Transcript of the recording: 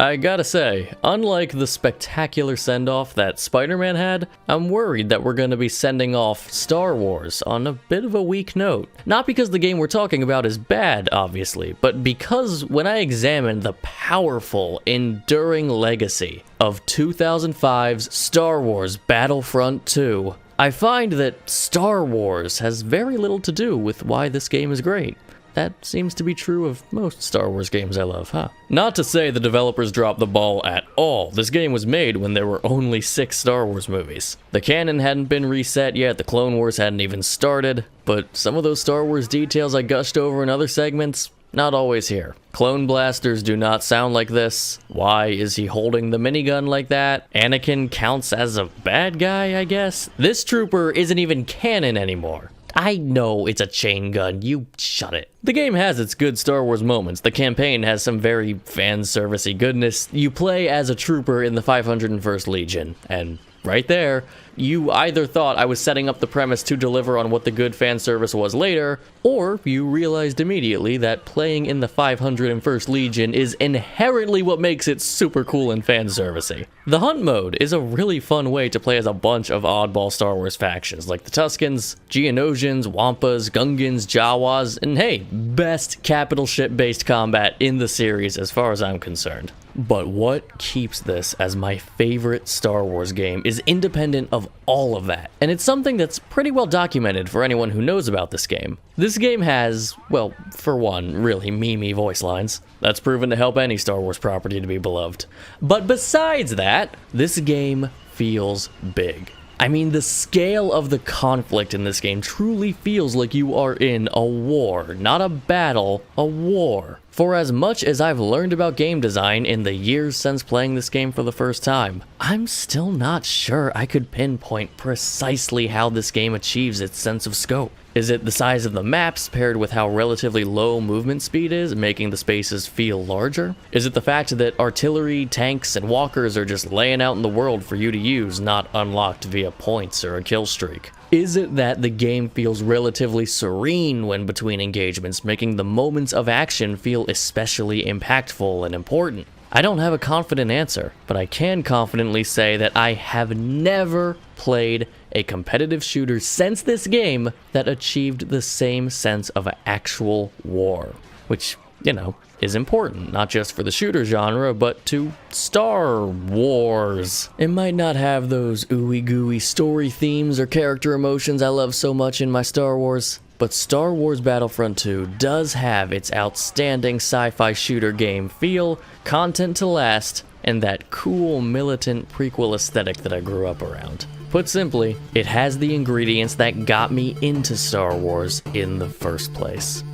I gotta say, unlike the spectacular send-off that Spider-Man had, I'm worried that we're gonna be sending off Star Wars on a bit of a weak note. Not because the game we're talking about is bad, obviously, but because when I examined the powerful, enduring legacy of 2005's Star Wars Battlefront 2, I find that Star Wars has very little to do with why this game is great. That seems to be true of most Star Wars games I love, huh? Not to say the developers dropped the ball at all. This game was made when there were only 6 Star Wars movies. The canon hadn't been reset yet, the Clone Wars hadn't even started, but some of those Star Wars details I gushed over in other segments, not always here. Clone blasters do not sound like this. Why is he holding the minigun like that? Anakin counts as a bad guy, I guess? This trooper isn't even canon anymore. I know it's a chain gun, you shut it. The game has its good Star Wars moments. The campaign has some very fan-servicey goodness. You play as a trooper in the 501st Legion, and right there, you either thought I was setting up the premise to deliver on what the good fan service was later, or you realized immediately that playing in the 501st Legion is inherently what makes it super cool and fan servicey. The Hunt mode is a really fun way to play as a bunch of oddball Star Wars factions, like the Tuskens, Geonosians, Wampas, Gungans, Jawas, and hey, best capital ship-based combat in the series as far as I'm concerned. But what keeps this as my favorite Star Wars game is independent of all of that. And it's something that's pretty well documented for anyone who knows about this game. This game has, well, for one, really memey voice lines. That's proven to help any Star Wars property to be beloved. But besides that, this game feels big. I mean, the scale of the conflict in this game truly feels like you are in a war, not a battle, a war. For as much as I've learned about game design in the years since playing this game for the first time, I'm still not sure I could pinpoint precisely how this game achieves its sense of scope. Is it the size of the maps paired with how relatively low movement speed is, making the spaces feel larger? Is it the fact that artillery, tanks, and walkers are just laying out in the world for you to use, not unlocked via points or a kill streak? Is it that the game feels relatively serene when between engagements, making the moments of action feel especially impactful and important? I don't have a confident answer, but I can confidently say that I have never played a competitive shooter since this game that achieved the same sense of actual war, which, you know, is important, not just for the shooter genre, but to Star Wars. It might not have those ooey gooey story themes or character emotions I love so much in my Star Wars, but Star Wars Battlefront 2 does have its outstanding sci-fi shooter game feel, content to last, and that cool militant prequel aesthetic that I grew up around. Put simply, it has the ingredients that got me into Star Wars in the first place.